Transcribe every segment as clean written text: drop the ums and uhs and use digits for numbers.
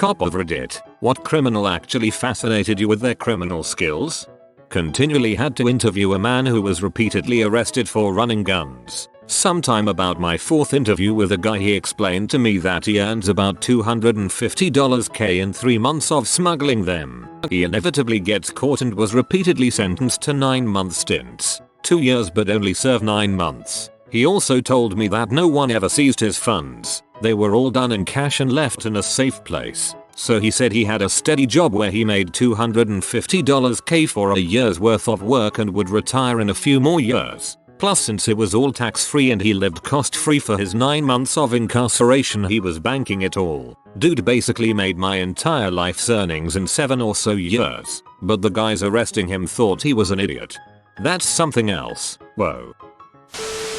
cop of Reddit. What criminal actually fascinated you with their criminal skills? Continually had to interview a man who was repeatedly arrested for running guns. Sometime about my 4th interview with a guy, he explained to me that he earns about $250K in 3 months of smuggling them. He inevitably gets caught and was repeatedly sentenced to 9-month stints. 2 years but only served 9 months. He also told me that no one ever seized his funds. They were all done in cash and left in a safe place. So he said he had a steady job where he made $250K for a year's worth of work and would retire in a few more years. Plus, since it was all tax-free and he lived cost-free for his 9 months of incarceration, he was banking it all. Dude basically made my entire life's earnings in 7 or so years. But the guys arresting him thought he was an idiot. That's something else. Whoa.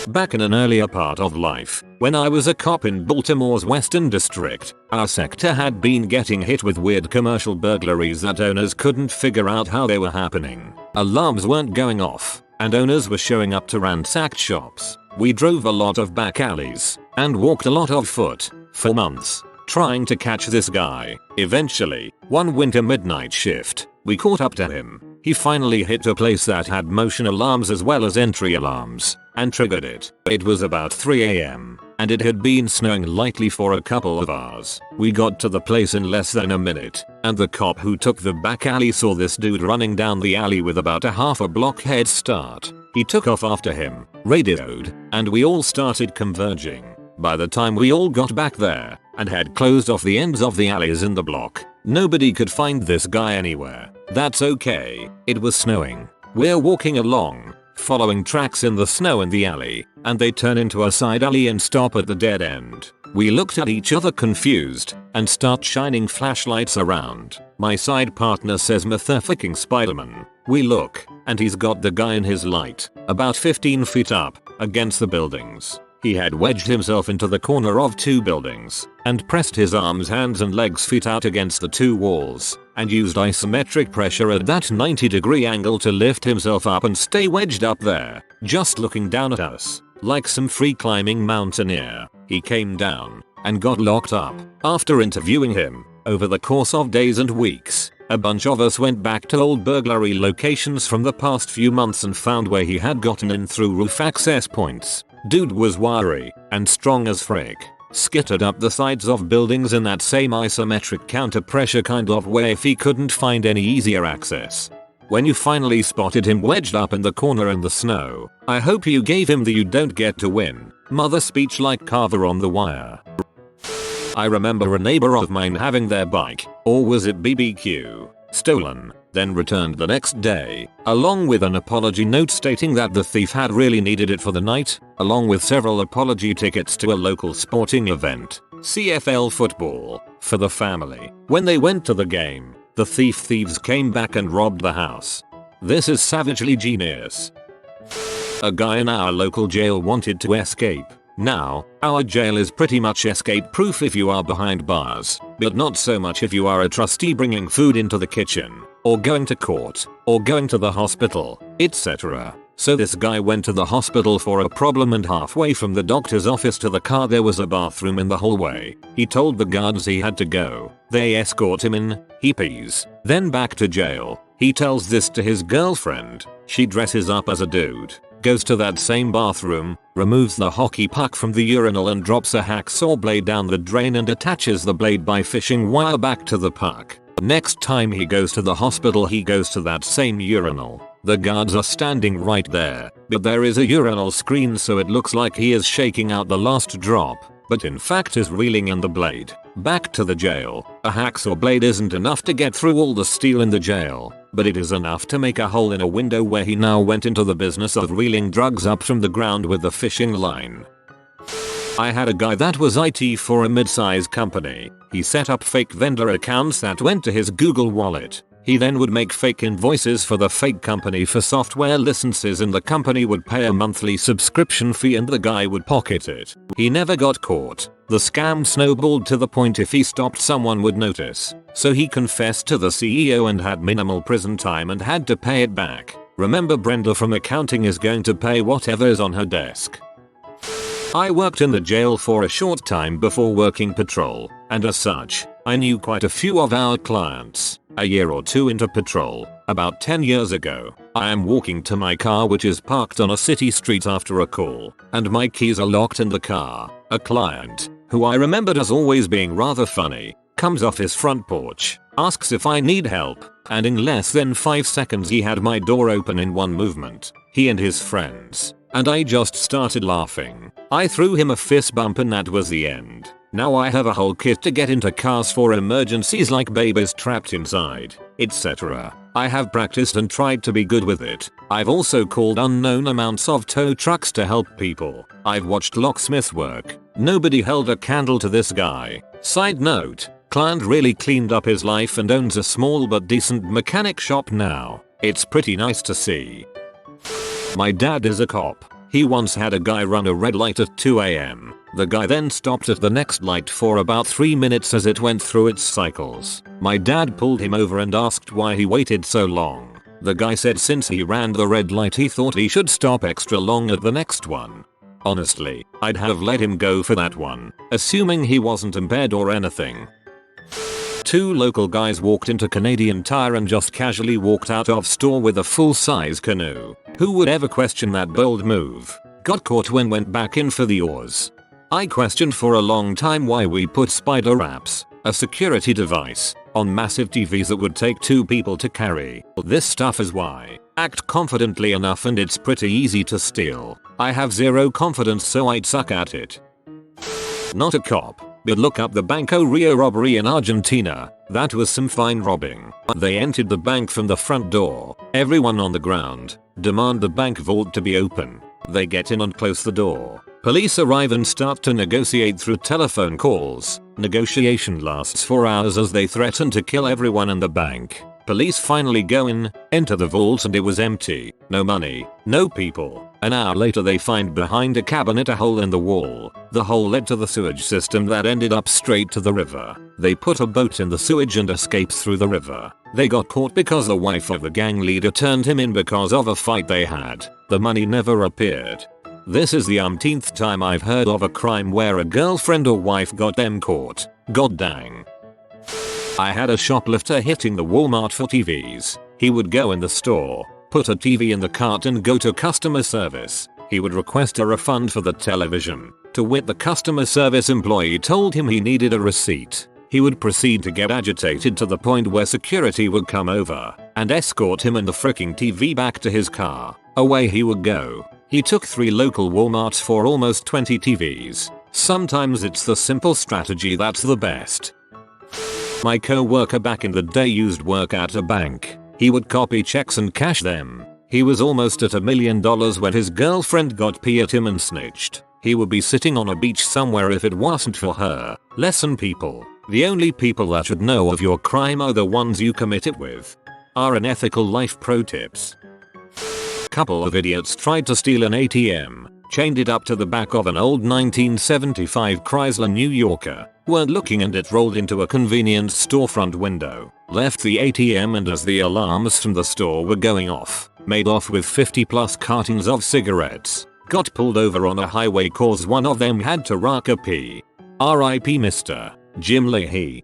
Back in an earlier part of life, when I was a cop in Baltimore's Western District, our sector had been getting hit with weird commercial burglaries that owners couldn't figure out how they were happening. Alarms weren't going off, and owners were showing up to ransack shops. We drove a lot of back alleys, and walked a lot of foot, for months, trying to catch this guy. Eventually, one winter midnight shift, we caught up to him. He finally hit a place that had motion alarms as well as entry alarms, and triggered it. It was about 3 AM, and it had been snowing lightly for a couple of hours. We got to the place in less than a minute, and the cop who took the back alley saw this dude running down the alley with about a half a block head start. He took off after him, radioed, and we all started converging. By the time we all got back there, and had closed off the ends of the alleys in the block, nobody could find this guy anywhere. That's okay, it was snowing. We're walking along, following tracks in the snow in the alley, and they turn into a side alley and stop at the dead end. We looked at each other confused, and start shining flashlights around. My side partner says motherfucking Spider-Man. We look, and he's got the guy in his light, about 15 feet up, against the buildings. He had wedged himself into the corner of 2 buildings, and pressed his arms, hands and legs feet out against the 2 walls, and used isometric pressure at that 90-degree angle to lift himself up and stay wedged up there, just looking down at us, like some free climbing mountaineer. He came down, and got locked up. After interviewing him, over the course of days and weeks, a bunch of us went back to old burglary locations from the past few months and found where he had gotten in through roof access points. Dude was wiry and strong as frick. Skittered up the sides of buildings in that same isometric counter pressure kind of way if he couldn't find any easier access. When you finally spotted him wedged up in the corner in the snow, I hope you gave him the "you don't get to win" mother speech like Carver on The Wire. I remember a neighbor of mine having their bike, or was it BBQ, stolen, then returned the next day, along with an apology note stating that the thief had really needed it for the night, along with several apology tickets to a local sporting event, CFL football, for the family. When they went to the game, the thieves came back and robbed the house. This is savagely genius. A guy in our local jail wanted to escape. Now, our jail is pretty much escape proof if you are behind bars, but not so much if you are a trustee bringing food into the kitchen, or going to court, or going to the hospital, etc. So this guy went to the hospital for a problem, and halfway from the doctor's office to the car there was a bathroom in the hallway. He told the guards he had to go. They escort him in, he pees, then back to jail. He tells this to his girlfriend. She dresses up as a dude, goes to that same bathroom, removes the hockey puck from the urinal and drops a hacksaw blade down the drain and attaches the blade by fishing wire back to the puck. Next time he goes to the hospital he goes to that same urinal. The guards are standing right there, but there is a urinal screen so it looks like he is shaking out the last drop, but in fact is reeling in the blade. Back to the jail. A hacksaw blade isn't enough to get through all the steel in the jail, but it is enough to make a hole in a window where he now went into the business of reeling drugs up from the ground with the fishing line. I had a guy that was IT for a mid-size company. He set up fake vendor accounts that went to his Google Wallet. He then would make fake invoices for the fake company for software licenses, and the company would pay a monthly subscription fee and the guy would pocket it. He never got caught. The scam snowballed to the point if he stopped someone would notice. So he confessed to the CEO and had minimal prison time and had to pay it back. Remember, Brenda from accounting is going to pay whatever is on her desk. I worked in the jail for a short time before working patrol, and as such, I knew quite a few of our clients. A year or two into patrol, about 10 years ago, I am walking to my car which is parked on a city street after a call, and my keys are locked in the car. A client, who I remembered as always being rather funny, comes off his front porch, asks if I need help, and in less than 5 seconds he had my door open in one movement, he and his friends, and I just started laughing. I threw him a fist bump and that was the end. Now I have a whole kit to get into cars for emergencies like babies trapped inside, etc. I have practiced and tried to be good with it. I've also called unknown amounts of tow trucks to help people. I've watched locksmiths work. Nobody held a candle to this guy. Side note, client really cleaned up his life and owns a small but decent mechanic shop now. It's pretty nice to see. My dad is a cop. He once had a guy run a red light at 2 AM. The guy then stopped at the next light for about 3 minutes as it went through its cycles. My dad pulled him over and asked why he waited so long. The guy said since he ran the red light he thought he should stop extra long at the next one. Honestly, I'd have let him go for that one, assuming he wasn't impaired or anything. 2 local guys walked into Canadian Tire and just casually walked out of store with a full-size canoe. Who would ever question that bold move? Got caught when went back in for the oars. I questioned for a long time why we put spider wraps, a security device, on massive TVs that would take 2 people to carry. This stuff is why. Act confidently enough and it's pretty easy to steal. I have zero confidence so I'd suck at it. Not a cop, but look up the Banco Rio robbery in Argentina. That was some fine robbing. They entered the bank from the front door. Everyone on the ground demand the bank vault to be open. They get in and close the door. Police arrive and start to negotiate through telephone calls. Negotiation lasts for hours as they threaten to kill everyone in the bank. Police finally go in, enter the vault and it was empty. No money, no people. An hour later they find behind a cabinet a hole in the wall. The hole led to the sewage system that ended up straight to the river. They put a boat in the sewage and escaped through the river. They got caught because the wife of the gang leader turned him in because of a fight they had. The money never appeared. This is the umpteenth time I've heard of a crime where a girlfriend or wife got them caught. God dang. I had a shoplifter hitting the Walmart for TVs. He would go in the store, put a TV in the cart and go to customer service. He would request a refund for the television. To wit, the customer service employee told him he needed a receipt. He would proceed to get agitated to the point where security would come over and escort him and the fricking TV back to his car. Away he would go. He took 3 local Walmarts for almost 20 TVs. Sometimes it's the simple strategy that's the best. My co-worker back in the day used work at a bank. He would copy checks and cash them. He was almost at $1 million when his girlfriend got pee at him and snitched. He would be sitting on a beach somewhere if it wasn't for her. Lesson people. The only people that should know of your crime are the ones you commit it with. Are unethical life pro tips. Couple of idiots tried to steal an ATM. Chained it up to the back of an old 1975 Chrysler New Yorker. Weren't looking and it rolled into a convenience storefront window. Left the ATM and as the alarms from the store were going off, made off with 50+ cartons of cigarettes. Got pulled over on a highway cause one of them had to rock a pee. R.I.P. Mr. Jim Leahy.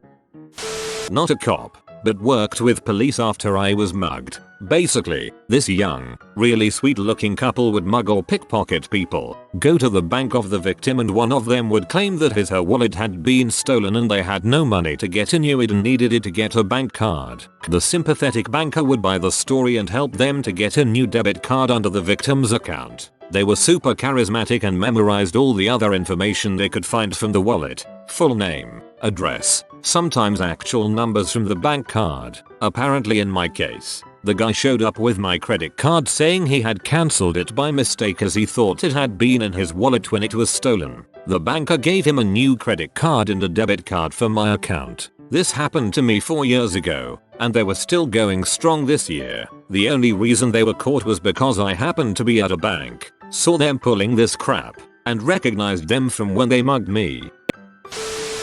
Not a cop, but worked with police after I was mugged. Basically, this young, really sweet looking couple would mug or pickpocket people, go to the bank of the victim and one of them would claim that her wallet had been stolen and they had no money to get a new it and needed it to get a bank card. The sympathetic banker would buy the story and help them to get a new debit card under the victim's account. They were super charismatic and memorized all the other information they could find from the wallet. Full name, address, sometimes actual numbers from the bank card. Apparently in my case, the guy showed up with my credit card saying he had cancelled it by mistake as he thought it had been in his wallet when it was stolen. The banker gave him a new credit card and a debit card for my account. This happened to me 4 years ago, and they were still going strong this year. The only reason they were caught was because I happened to be at a bank, saw them pulling this crap, and recognized them from when they mugged me.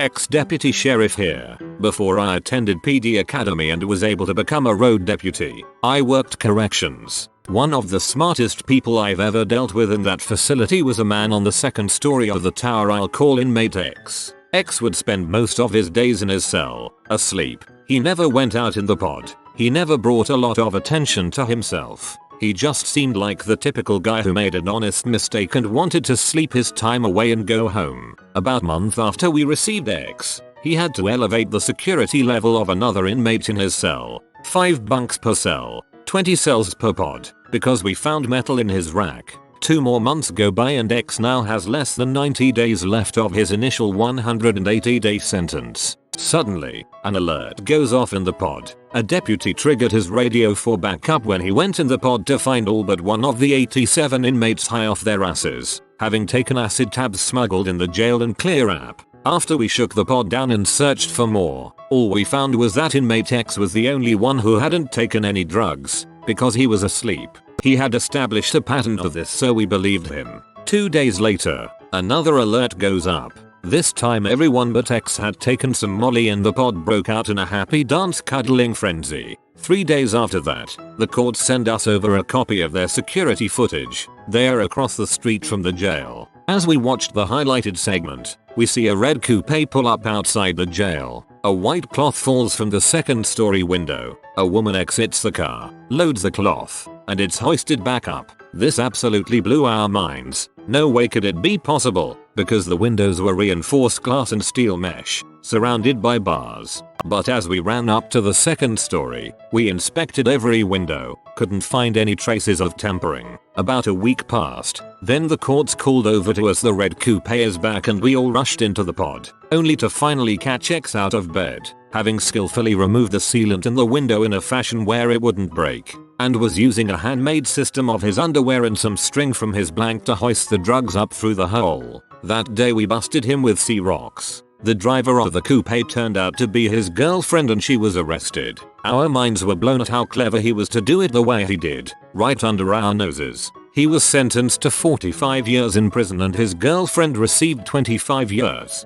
Ex-deputy sheriff here. Before I attended PD Academy and was able to become a road deputy, I worked corrections. One of the smartest people I've ever dealt with in that facility was a man on the second story of the tower I'll call inmate X. X would spend most of his days in his cell, asleep. He never went out in the pod. He never brought a lot of attention to himself. He just seemed like the typical guy who made an honest mistake and wanted to sleep his time away and go home. About a month after we received X, he had to elevate the security level of another inmate in his cell. 5 bunks per cell, 20 cells per pod, because we found metal in his rack. 2 more months go by and X now has less than 90 days left of his initial 180-day sentence. Suddenly, an alert goes off in the pod. A deputy triggered his radio for backup when he went in the pod to find all but one of the 87 inmates high off their asses, having taken acid tabs smuggled in the jail and clear app. After we shook the pod down and searched for more, all we found was that inmate X was the only one who hadn't taken any drugs, because he was asleep. He had established a pattern of this, so we believed him. 2 days later, another alert goes up. This time everyone but X had taken some Molly and the pod broke out in a happy dance cuddling frenzy. 3 days after that, the court sent us over a copy of their security footage. They are across the street from the jail. As we watched the highlighted segment, we see a red coupe pull up outside the jail. A white cloth falls from the second-story window. A woman exits the car, loads the cloth, and it's hoisted back up. This absolutely blew our minds. No way could it be possible, because the windows were reinforced glass and steel mesh, surrounded by bars. But as we ran up to the second story, we inspected every window, couldn't find any traces of tampering. About a week passed, then the courts called over to us the red coupe is back and we all rushed into the pod, only to finally catch X out of bed, having skillfully removed the sealant in the window in a fashion where it wouldn't break, and was using a handmade system of his underwear and some string from his blank to hoist the drugs up through the hole. That day we busted him with C-Rocks. The driver of the coupe turned out to be his girlfriend and she was arrested. Our minds were blown at how clever he was to do it the way he did, right under our noses. He was sentenced to 45 years in prison and his girlfriend received 25 years.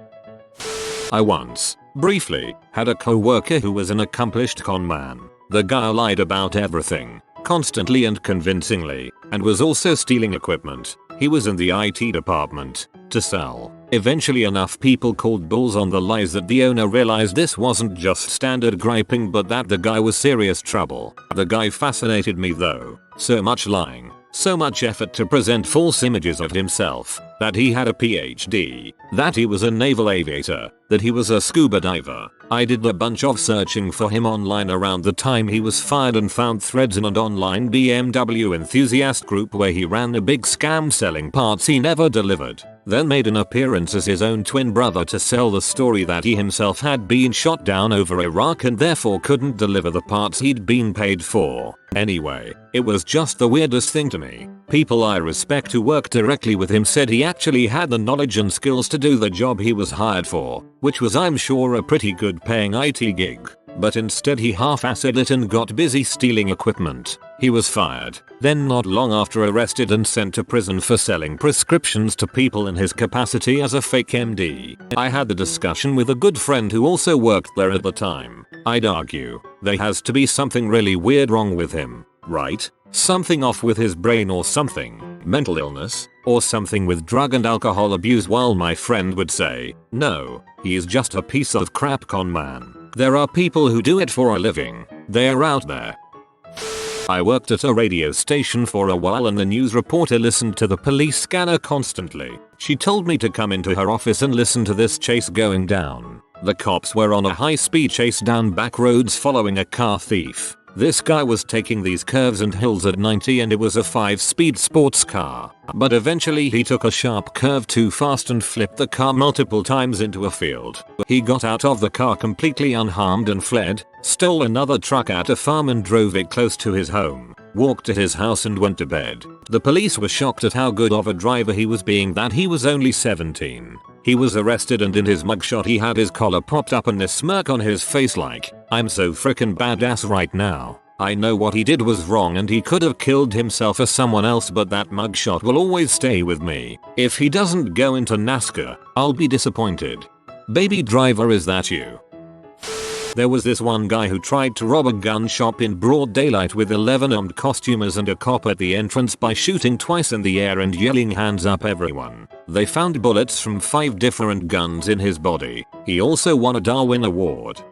I once, briefly, had a co-worker who was an accomplished con man. The guy lied about everything, constantly and convincingly, and was also stealing equipment. He was in the IT department, to sell. Eventually enough people called bulls on the lies that the owner realized this wasn't just standard griping but that the guy was serious trouble. The guy fascinated me though. So much lying, so much effort to present false images of himself, that he had a PhD, that he was a naval aviator, that he was a scuba diver. I did a bunch of searching for him online around the time he was fired and found threads in an online BMW enthusiast group where he ran a big scam selling parts he never delivered. Then made an appearance as his own twin brother to sell the story that he himself had been shot down over Iraq and therefore couldn't deliver the parts he'd been paid for. Anyway, it was just the weirdest thing to me. People I respect who worked directly with him said he actually had the knowledge and skills to do the job he was hired for, which was I'm sure a pretty good paying IT gig. But instead he half-assed it and got busy stealing equipment. He was fired, then not long after arrested and sent to prison for selling prescriptions to people in his capacity as a fake MD. I had the discussion with a good friend who also worked there at the time. I'd argue, there has to be something really weird wrong with him, right? Something off with his brain or something, mental illness, or something with drug and alcohol abuse, while my friend would say, no, he is just a piece of crap con man. There are people who do it for a living. They are out there. I worked at a radio station for a while and the news reporter listened to the police scanner constantly. She told me to come into her office and listen to this chase going down. The cops were on a high-speed chase down back roads following a car thief. This guy was taking these curves and hills at 90 and it was a 5-speed sports car. But eventually he took a sharp curve too fast and flipped the car multiple times into a field. He got out of the car completely unharmed and fled, stole another truck at a farm and drove it close to his home, walked to his house and went to bed. The police were shocked at how good of a driver he was being that he was only 17. He was arrested and in his mugshot he had his collar popped up and a smirk on his face like, I'm so frickin' badass right now. I know what he did was wrong and he could have killed himself or someone else, but that mugshot will always stay with me. If he doesn't go into NASCAR, I'll be disappointed. Baby driver, is that you? There was this one guy who tried to rob a gun shop in broad daylight with 11 armed costumers and a cop at the entrance by shooting twice in the air and yelling hands up everyone. They found bullets from 5 different guns in his body. He also won a Darwin Award.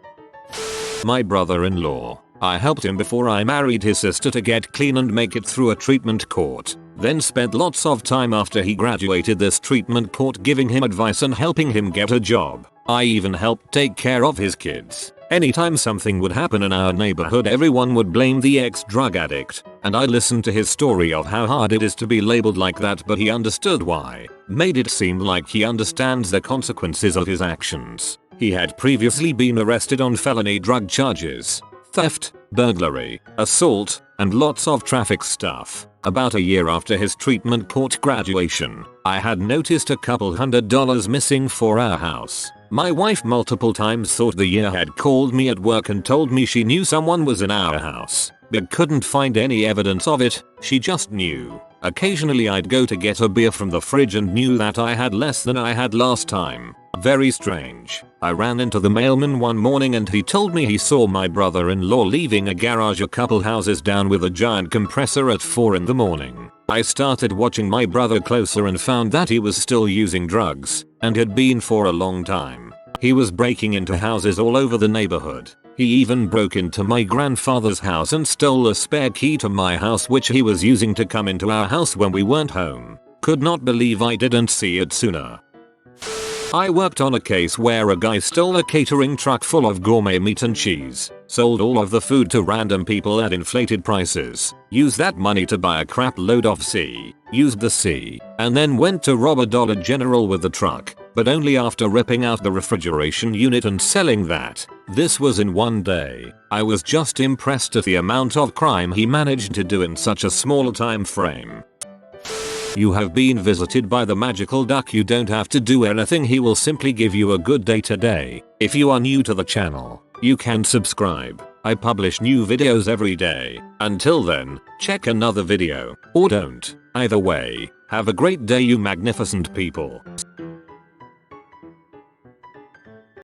My brother-in-law. I helped him before I married his sister to get clean and make it through a treatment court. Then spent lots of time after he graduated this treatment court giving him advice and helping him get a job. I even helped take care of his kids. Anytime something would happen in our neighborhood, everyone would blame the ex-drug addict, and I listened to his story of how hard it is to be labeled like that, but he understood why. Made it seem like he understands the consequences of his actions. He had previously been arrested on felony drug charges, theft, burglary, assault, and lots of traffic stuff. About a year after his treatment court graduation, I had noticed a couple $100 missing for our house. My wife multiple times thought the year had called me at work and told me she knew someone was in our house, but couldn't find any evidence of it. She just knew. Occasionally I'd go to get a beer from the fridge and knew that I had less than I had last time. Very strange. I ran into the mailman one morning and he told me he saw my brother-in-law leaving a garage a couple houses down with a giant compressor at 4 in the morning. I started watching my brother closer and found that he was still using drugs, and had been for a long time. He was breaking into houses all over the neighborhood. He even broke into my grandfather's house and stole a spare key to my house which he was using to come into our house when we weren't home. Could not believe I didn't see it sooner. I worked on a case where a guy stole a catering truck full of gourmet meat and cheese, sold all of the food to random people at inflated prices, used that money to buy a crap load of C, used the C, and then went to rob a Dollar General with the truck, but only after ripping out the refrigeration unit and selling that. This was in one day. I was just impressed at the amount of crime he managed to do in such a small time frame. You have been visited by the magical duck. You don't have to do anything. He will simply give you a good day today. If you are new to the channel, you can subscribe. I publish new videos every day. Until then, check another video, or don't. Either way, have a great day you magnificent people.